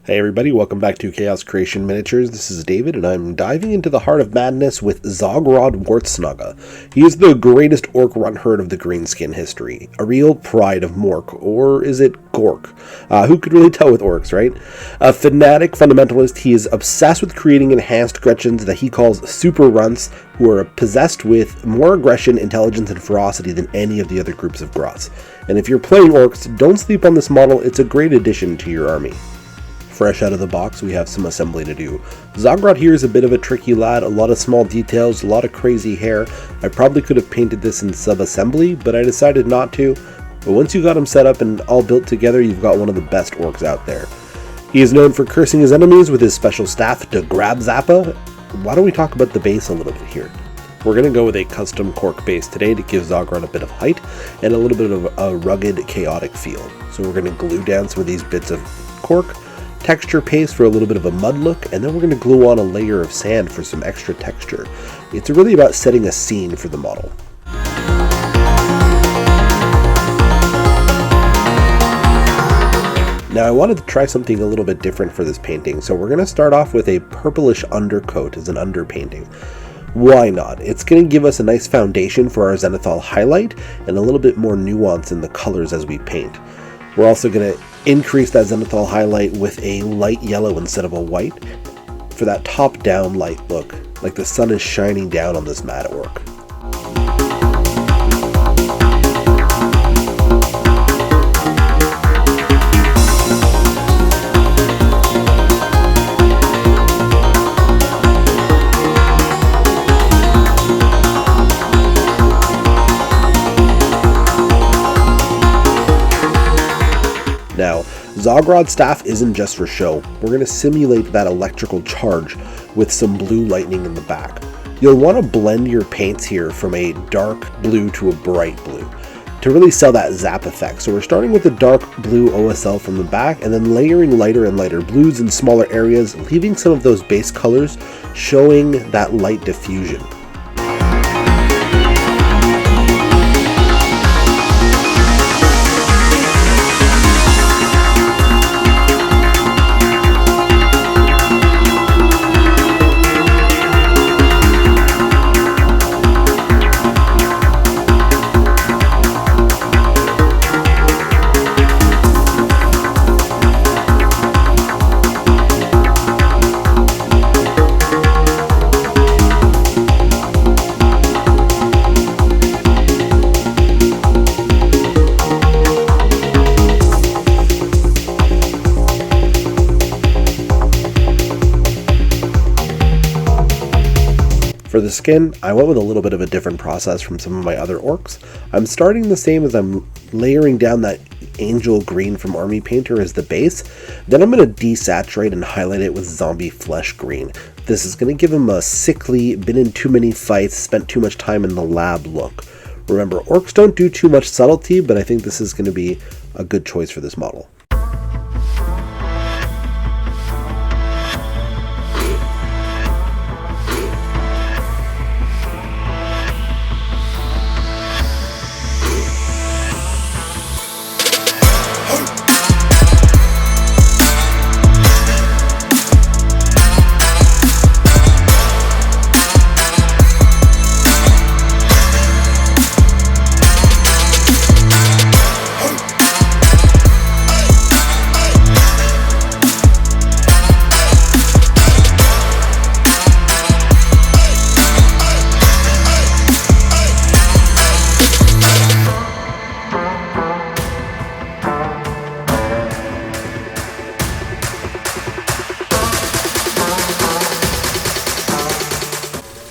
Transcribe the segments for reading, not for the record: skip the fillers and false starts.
Hey everybody, welcome back to Chaos Creation Miniatures. This is David, and I'm diving into the heart of madness with Zogrod Wartsnagga. He is the greatest orc run herd of the greenskin history, a real pride of Mork, or is it Gork? Who could really tell with orcs, right? A fanatic fundamentalist, he is obsessed with creating enhanced Gretchens that he calls super runts, who are possessed with more aggression, intelligence, and ferocity than any of the other groups of Grots. And if you're playing orcs, don't sleep on this model, it's a great addition to your army. Fresh out of the box, we have some assembly to do. Zogrod here is a bit of a tricky lad, a lot of small details, a lot of crazy hair. I probably could have painted this in sub-assembly, but I decided not to. But once you got him set up and all built together, you've got one of the best orcs out there. He is known for cursing his enemies with his special staff to grab Zappa. Why don't we talk about the base a little bit here? We're going to go with a custom cork base today to give Zogrod a bit of height and a little bit of a rugged, chaotic feel. So we're going to glue down some of these bits of cork, texture paste for a little bit of a mud look, and then we're going to glue on a layer of sand for some extra texture. It's really about setting a scene for the model. Now I wanted to try something a little bit different for this painting, so we're going to start off with a purplish undercoat as an underpainting. Why not? It's going to give us a nice foundation for our zenithal highlight and a little bit more nuance in the colors as we paint. We're also going to increase that zenithal highlight with a light yellow instead of a white for that top-down light look, like the sun is shining down on this mad orc. Now, Zogrod's staff isn't just for show. We're going to simulate that electrical charge with some blue lightning in the back. You'll want to blend your paints here from a dark blue to a bright blue to really sell that zap effect. So we're starting with the dark blue OSL from the back and then layering lighter and lighter blues in smaller areas, leaving some of those base colors showing that light diffusion. For the skin, I went with a little bit of a different process from some of my other orcs. I'm starting the same as I'm layering down that angel green from Army Painter as the base. Then I'm going to desaturate and highlight it with zombie flesh green. This is going to give him a sickly, been in too many fights, spent too much time in the lab look. Remember, orcs don't do too much subtlety, but I think this is going to be a good choice for this model.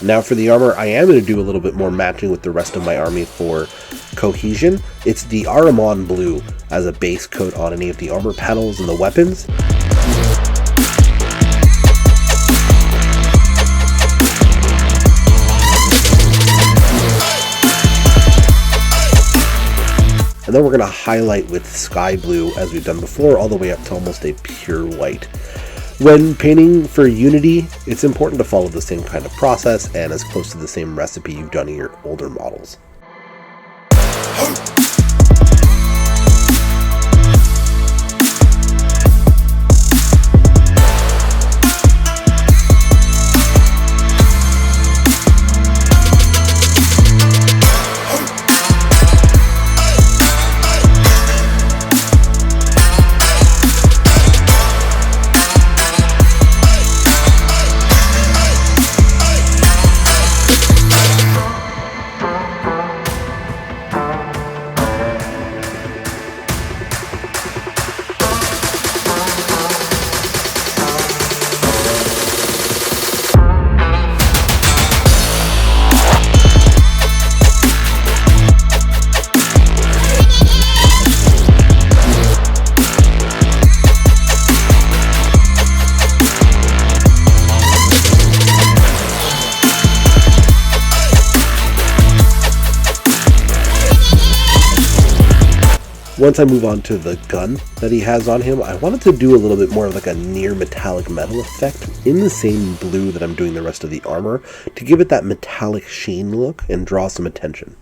Now for the armor, I am going to do a little bit more matching with the rest of my army for cohesion. It's the Aramon blue as a base coat on any of the armor panels and the weapons. And then we're going to highlight with sky blue as we've done before, all the way up to almost a pure white. When painting for Unity, it's important to follow the same kind of process and as close to the same recipe you've done in your older models. Once I move on to the gun that he has on him, I wanted to do a little bit more of like a near metallic metal effect in the same blue that I'm doing the rest of the armor to give it that metallic sheen look and draw some attention.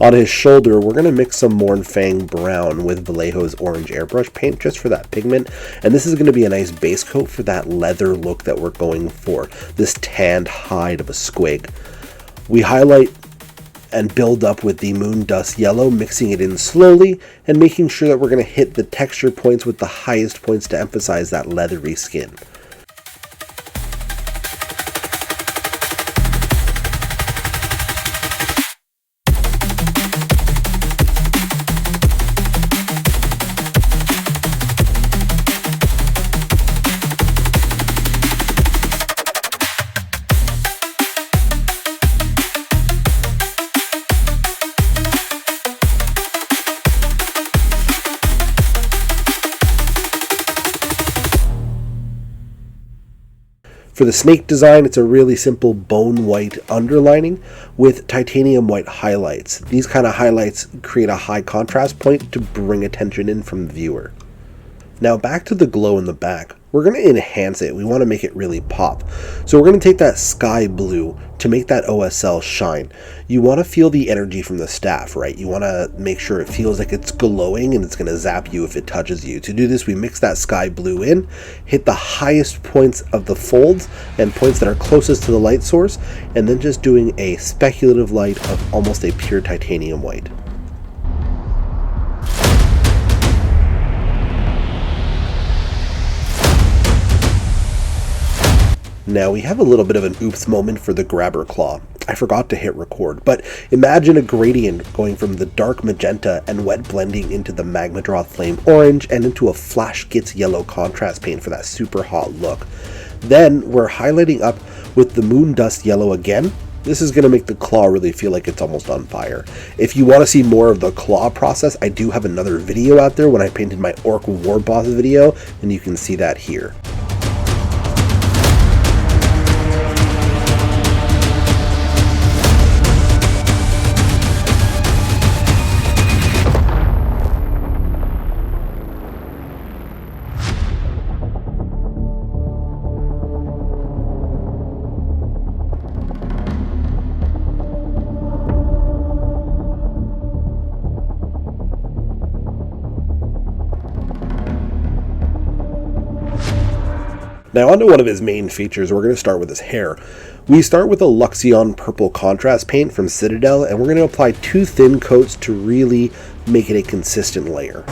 On his shoulder, we're going to mix some Mornfang Brown with Vallejo's orange airbrush paint just for that pigment, and this is going to be a nice base coat for that leather look that we're going for, this tanned hide of a squig. We highlight and build up with the Moon Dust Yellow, mixing it in slowly and making sure that we're going to hit the texture points with the highest points to emphasize that leathery skin. For the snake design, it's a really simple bone white underlining with titanium white highlights. These kind of highlights create a high contrast point to bring attention in from the viewer. Now back to the glow in the back. We're going to enhance it. We want to make it really pop. So we're going to take that sky blue to make that OSL shine. You want to feel the energy from the staff, right? You want to make sure it feels like it's glowing and it's going to zap you if it touches you. To do this, we mix that sky blue in, hit the highest points of the folds and points that are closest to the light source, and then just doing a speculative light of almost a pure titanium white. Now we have a little bit of an oops moment for the grabber claw. I forgot to hit record, but imagine a gradient going from the dark magenta and wet blending into the Magmadroth Flame Orange and into a Flash Gitz yellow contrast paint for that super hot look. Then we're highlighting up with the Moon Dust Yellow again. This is going to make the claw really feel like it's almost on fire. If you want to see more of the claw process, I do have another video out there when I painted my Orc War Boss video, and you can see that here. Now onto one of his main features. We're going to start with his hair. We start with a Luxion purple contrast paint from Citadel, and we're going to apply 2 thin coats to really make it a consistent layer.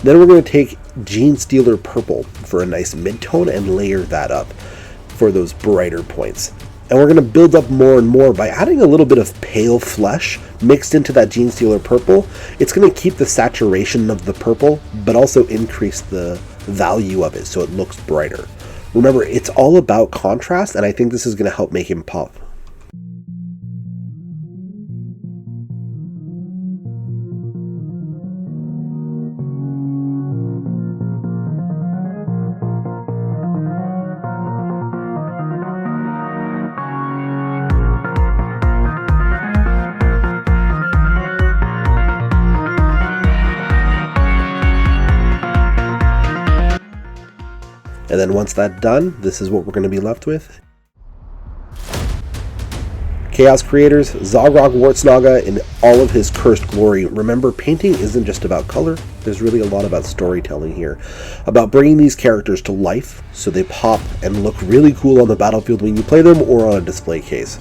Then we're going to take Genestealer purple for a nice mid-tone and layer that up for those brighter points. And we're going to build up more and more by adding a little bit of pale flesh mixed into that Genestealer purple. It's going to keep the saturation of the purple, but also increase the value of it so it looks brighter. Remember, it's all about contrast, and I think this is going to help make him pop. And then once that's done, this is what we're going to be left with. Chaos creators, Zogrod Wartsnagga in all of his cursed glory. Remember, painting isn't just about color. There's really a lot about storytelling here. About bringing these characters to life so they pop and look really cool on the battlefield when you play them or on a display case.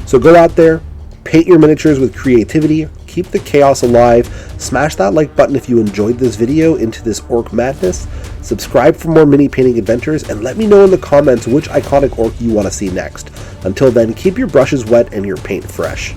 So go out there, paint your miniatures with creativity, keep the chaos alive, smash that like button if you enjoyed this video into this orc madness, subscribe for more mini painting adventures, and let me know in the comments which iconic orc you want to see next. Until then, keep your brushes wet and your paint fresh.